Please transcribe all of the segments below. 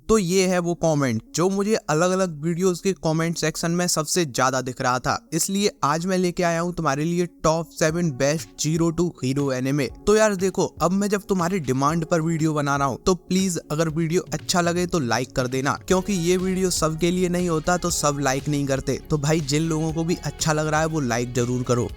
तो ये है वो कमेंट जो मुझे अलग अलग वीडियोस के कमेंट सेक्शन में सबसे ज्यादा दिख रहा था, इसलिए आज मैं लेके आया हूँ तुम्हारे लिए top 7 best zero to hero anime. तो यार देखो, अब मैं जब तुम्हारी डिमांड पर वीडियो बना रहा हूँ तो प्लीज अगर वीडियो अच्छा लगे तो लाइक कर देना, क्योंकि ये वीडियो सबके लिए नहीं होता तो सब लाइक नहीं करते। तो भाई जिन लोगों को भी अच्छा लग रहा है वो लाइक जरूर करो।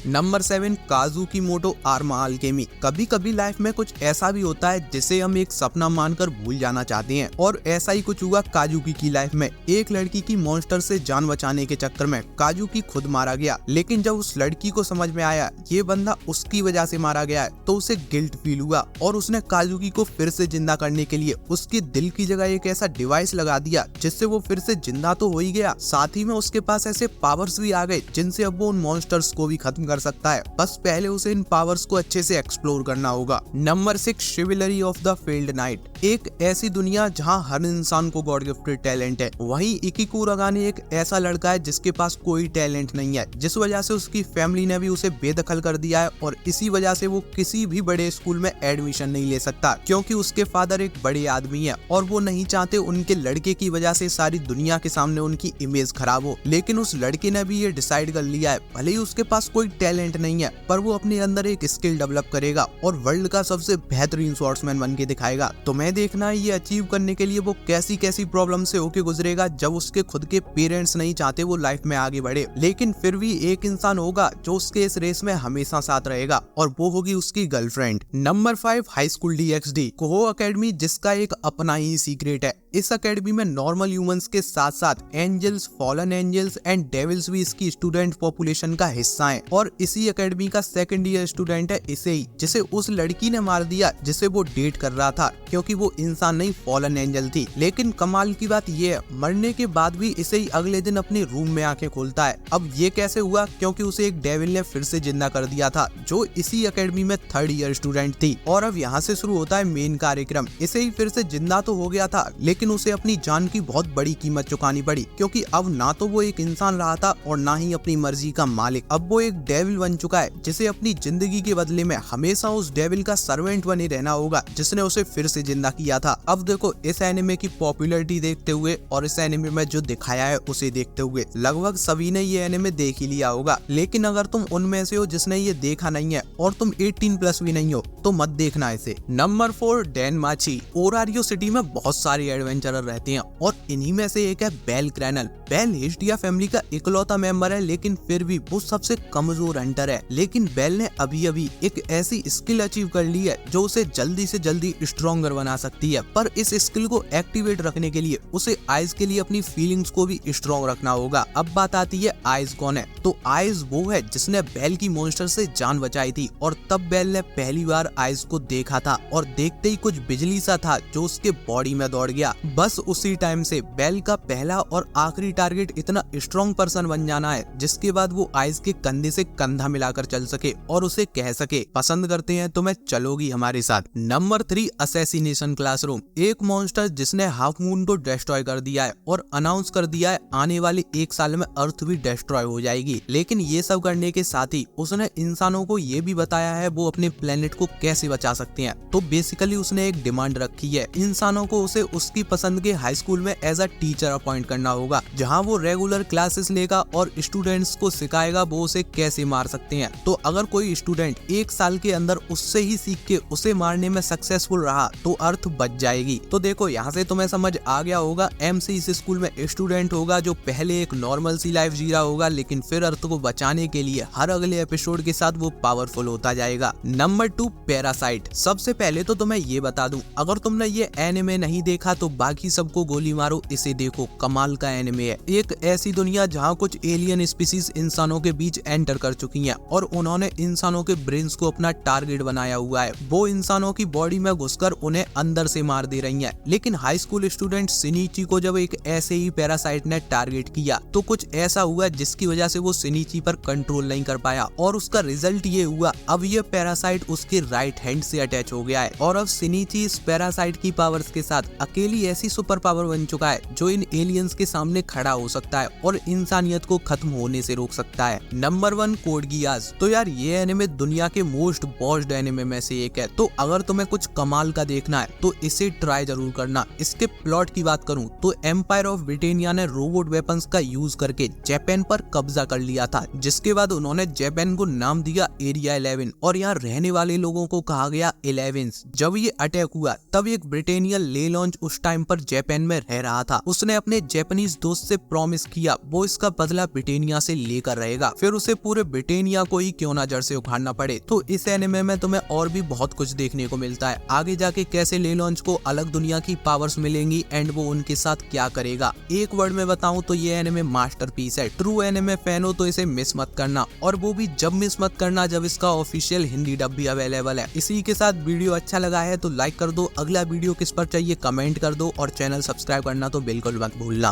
नंबर 7, काजुकी मोटो आर्मा अल्केमी। कभी कभी लाइफ में कुछ ऐसा भी होता है जिसे हम एक सपना मानकर भूल जाना चाहते हैं, और ऐसा ही कुछ हुआ काजुकी की लाइफ में। एक लड़की की मॉन्स्टर से जान बचाने के चक्कर में काजुकी खुद मारा गया, लेकिन जब उस लड़की को समझ में आया ये बंदा उसकी वजह से मारा गया है तो उसे गिल्ट फील हुआ, और उसने काजुकी को फिर से जिंदा करने के लिए उसके दिल की जगह एक ऐसा डिवाइस लगा दिया जिससे वो फिर से जिंदा तो हो ही गया, साथ ही में उसके पास ऐसे पावर्स भी आ गए जिनसे अब वो उन मॉन्स्टर्स को भी खत्म कर सकता है। बस पहले उसे इन पावर्स को अच्छे से एक्सप्लोर करना होगा। Number 6, शिवलरी of the failed night. एक ऐसी दुनिया जहां हर इंसान को गॉड गिफ्टेड टैलेंट है, वहीं इकिकुरागाने एक ऐसा लड़का है जिसके पास कोई टैलेंट नहीं है, जिस वजह से उसकी फैमिली ने भी उसे बेदखल कर दिया है, और इसी वजह से वो किसी भी बड़े स्कूल में एडमिशन नहीं ले सकता, क्योंकि उसके फादर एक बड़े आदमी है और वो नहीं चाहते उनके लड़के की वजह से सारी दुनिया के सामने उनकी इमेज खराब हो। लेकिन उस लड़के ने भी ये डिसाइड कर लिया है, भले ही उसके पास कोई टैलेंट नहीं है पर वो अपने अंदर एक स्किल डेवलप करेगा और वर्ल्ड का सबसे बेहतरीन स्वॉर्ड्समैन बन के दिखाएगा। तुम्हें देखना है ये अचीव करने के लिए वो कैसी कैसी प्रॉब्लम से होके गुजरेगा, जब उसके खुद के पेरेंट्स नहीं चाहते वो लाइफ में आगे बढ़े, लेकिन फिर भी एक इंसान होगा जो उसके इस रेस में हमेशा साथ रहेगा, और वो होगी उसकी girlfriend. Number 5, high school DxD coho academy, जिसका एक अपना ही सीक्रेट है। इस अकेडमी में नॉर्मल ह्यूमंस के साथ साथ angels, fallen angels and devils भी इसकी स्टूडेंट पॉपुलेशन का हिस्सा हैं, और इसी अकेडमी का सेकंड ईयर स्टूडेंट है इसेई, जिसे उस लड़की ने मार दिया जिसे वो डेट कर रहा था, क्योंकि वो इंसान नहीं फॉलन एंजल थी। लेकिन कमाल की बात ये है, मरने के बाद भी इसेई अगले दिन अपने रूम में आंखें खोलता है। अब ये कैसे हुआ? क्योंकि उसे एक डेविल ने फिर से जिंदा कर दिया था, जो इसी अकेडमी में थर्ड ईयर स्टूडेंट थी। और अब यहाँ से शुरू होता है मेन कार्यक्रम। इसेई फिर से जिंदा तो हो गया था, लेकिन उसे अपनी जान की बहुत बड़ी कीमत चुकानी पड़ी, क्योंकि अब ना तो वो एक इंसान रहा था और ना ही अपनी मर्जी का मालिक। अब वो एक डेविल बन चुका है, जिसे अपनी जिंदगी के बदले में हमेशा उस डेविल का सर्वेंट बने रहना होगा जिसने उसे फिर से जिंदा किया था। अब देखो, इस एनिमे की पॉपुलैरिटी देखते हुए और इस एनिमे में जो दिखाया है उसे देखते हुए लगभग सभी ने ये एनिमे देख ही लिया होगा। लेकिन अगर तुम उनमें से हो जिसने ये देखा नहीं है और तुम 18+ भी नहीं हो तो मत देखना इसे। नंबर 4, डेनमाची। ओरारियो सिटी में बहुत सारे एडवेंचरर रहते हैं, और इन्हीं में से एक है बेल क्रैनल। बेल हिस्टिया फैमिली का इकलौता मेंबर है, लेकिन फिर भी वो सबसे कमजोर हंटर है। लेकिन बेल ने अभी अभी एक ऐसी स्किल अचीव कर ली है जो उसे जल्दी से जल्दी स्ट्रॉन्गर बना सकती है, पर इस स्किल को एक्टिवेट रखने के लिए उसे आइज के लिए अपनी फीलिंग्स को भी स्ट्रॉन्ग रखना होगा। अब बात आती है आइज कौन है, तो आइज वो है जिसने बेल की मॉन्स्टर से जान बचाई थी, और तब बेल ने पहली बार आइज को देखा था, और देखते ही कुछ बिजली सा था जो उसके बॉडी में दौड़ गया। बस उसी टाइम से बेल का पहला और आखिरी टारगेट इतना स्ट्रॉन्ग पर्सन बन जाना है जिसके बाद वो आइज के कंधे से कंधा मिलाकर चल सके और उसे कह सके, पसंद करते हैं तो मैं चलोगी हमारे साथ। Number 3, assassination classroom. एक मॉन्स्टर जिसने हाफ मून को डिस्ट्रॉय कर दिया है और अनाउंस कर दिया है आने वाले 1 साल में अर्थ भी डिस्ट्रॉय हो जाएगी। लेकिन ये सब करने के साथ ही उसने इंसानों को ये भी बताया है वो अपने प्लेनेट को कैसे बचा सकते हैं। तो बेसिकली उसने एक डिमांड रखी है, इंसानों को उसे उसकी पसंद के हाई स्कूल में एज अ टीचर अपॉइंट करना होगा, जहां वो रेगुलर क्लासेस लेगा और स्टूडेंट्स को सिखाएगा वो उसे कैसे मार सकते हैं। तो अगर कोई स्टूडेंट 1 साल के अंदर उससे ही सीख के उसे मारने में सक्सेसफुल रहा तो अर्थ बच जाएगी। तो देखो, यहाँ से तुम्हें समझ आ गया होगा, MC इस स्कूल में स्टूडेंट होगा जो पहले एक नॉर्मल सी लाइफ जी रहा होगा, लेकिन फिर अर्थ को बचाने के लिए हर अगले एपिसोड के साथ वो पावरफुल होता जाएगा। Number 2, parasite. सबसे पहले तो तुम्हें ये बता दूं, अगर तुमने ये एनिमे नहीं देखा तो बाकी सबको गोली मारो, इसे देखो, कमाल का एनिमे है। एक ऐसी दुनिया जहाँ कुछ एलियन स्पीसीज इंसानों के बीच एंटर कर चुकी हैं और उन्होंने इंसानों के ब्रेन्स को अपना टारगेट बनाया हुआ है। वो इंसानों की बॉडी में घुसकर उन्हें अंदर से मार दे रही हैं। लेकिन हाई स्कूल स्टूडेंट सिनीची को जब एक ऐसे ही पैरासाइट ने टारगेट किया तो कुछ ऐसा हुआ जिसकी वजह से वो सिनीची पर कंट्रोल नहीं कर पाया, और उसका रिजल्ट ये हुआ, अब ये पैरासाइट उसके राइट हैंड से अटैच हो गया है, और अब सिनीची इस पैरासाइट की पावर्स के साथ अकेली ऐसी सुपर पावर बन चुका है जो इन एलियंस के सामने खड़ा हो सकता है और इंसानियत को खत्म होने से रोक सकता है। Number 1 code Geass. तो यार ये एनिमे दुनिया के मोस्ट वॉच्ड एनिमे में से एक है, तो अगर तुम्हें कुछ कमाल का देखना है तो इसे ट्राई जरूर करना। इसके प्लॉट की बात करूं तो एम्पायर ऑफ ब्रिटेनिया ने रोबोट वेपन्स का यूज करके जापान पर कब्जा कर लिया था, जिसके बाद उन्होंने जापान को नाम दिया एरिया 11 और यहाँ रहने वाले लोगों को कहा गया 11s। जब ये अटैक हुआ तब एक ब्रिटेनियन ले लॉन्च उस टाइम पर जापान में रह रहा था। उसने अपने जापानीज दोस्त से प्रॉमिस किया वो इसका बदला ब्रिटेनिया से लेकर रहेगा, फिर उसे पूरे ब्रिटेनिया को ही क्यों ना जड़ से उखाड़ना पड़े। तो इस एनिमे में तुम्हें और भी बहुत कुछ देखने को मिलता है, आगे जाके कैसे ले लॉन्च को अलग दुनिया की पावर्स मिलेंगी एंड वो उनके साथ क्या करेगा। एक वर्ड में बताऊं तो ये एनिमे मास्टरपीस है। ट्रू एनिमे फैन हो तो इसे मिस मत करना, और वो भी जब मिस मत करना जब इसका ऑफिशियल हिंदी डब भी अवेलेबल है। इसी के साथ वीडियो अच्छा लगा है तो लाइक कर दो, अगला वीडियो किस पर चाहिए कमेंट कर दो और चैनल सब्सक्राइब करना तो बिल्कुल मत भूलना।